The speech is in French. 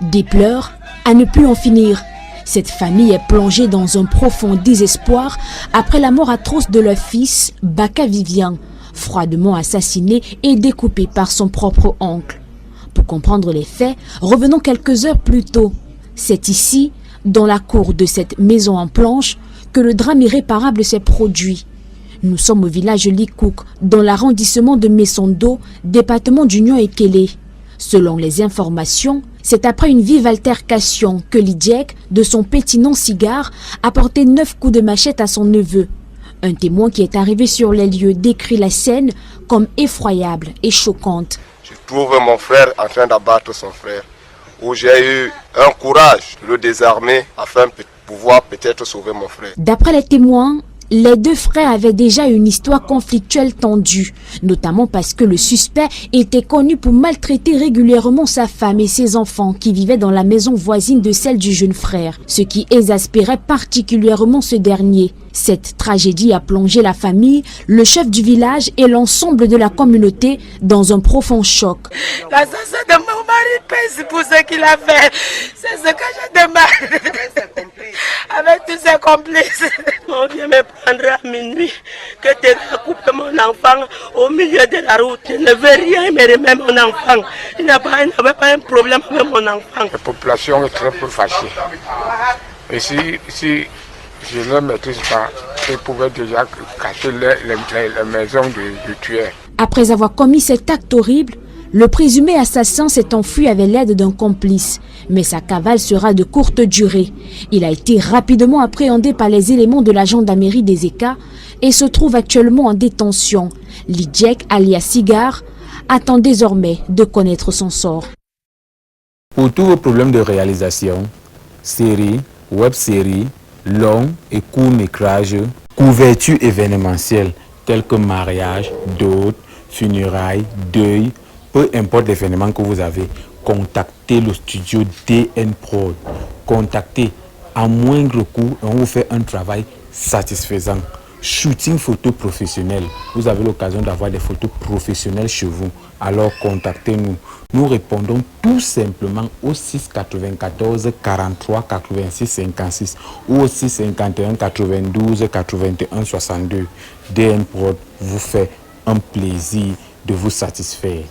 Des pleurs à ne plus en finir. Cette famille est plongée dans un profond désespoir après la mort atroce de leur fils, Baka Vivian, froidement assassiné et découpé par son propre oncle. Pour comprendre les faits, revenons quelques heures plus tôt. C'est ici, dans la cour de cette maison en planche, que le drame irréparable s'est produit. Nous sommes au village Likouk, dans l'arrondissement de Messondo, département d'Union Ekele. Selon les informations, c'est après une vive altercation que Lidjek, de son pétinant cigare, a porté 9 coups de machette à son neveu. Un témoin qui est arrivé sur les lieux décrit la scène comme effroyable et choquante. Je trouve mon frère en train d'abattre son frère, où j'ai eu un courage de le désarmer afin de pouvoir peut-être sauver mon frère. D'après les témoins, les deux frères avaient déjà une histoire conflictuelle tendue, notamment parce que le suspect était connu pour maltraiter régulièrement sa femme et ses enfants qui vivaient dans la maison voisine de celle du jeune frère, ce qui exaspérait particulièrement ce dernier. Cette tragédie a plongé la famille, le chef du village et l'ensemble de la communauté dans un profond choc. L'assassin de mon mari pèse pour ce qu'il a fait. C'est ce que je demande. Avec tous ses complices. On vient me prendre à minuit, que tu as coupé mon enfant au milieu de la route. Je ne veux rien me remettre mon enfant. Il n'avait pas un problème avec mon enfant. La population est très peu fâchée. Et si je ne le maîtrise pas, ils pouvaient déjà casser les maisons du tueur. Après avoir commis cet acte horrible, le présumé assassin s'est enfui avec l'aide d'un complice. Mais sa cavale sera de courte durée. Il a été rapidement appréhendé par les éléments de la gendarmerie des États et se trouve actuellement en détention. Lidjek, alias Cigar, attend désormais de connaître son sort. Pour tous vos problèmes de réalisation, séries, web-séries, longs et courts métrages, couverture événementielle tels que mariage, dot, funérailles, deuil, peu importe l'événement que vous avez, contactez le studio DN Prod. Contactez à moindre coût et on vous fait un travail satisfaisant. Shooting photo professionnel. Vous avez l'occasion d'avoir des photos professionnelles chez vous. Alors contactez-nous. Nous répondons tout simplement au 694 43 86 56 ou au 651 92 81 62. DN Prod vous fait un plaisir de vous satisfaire.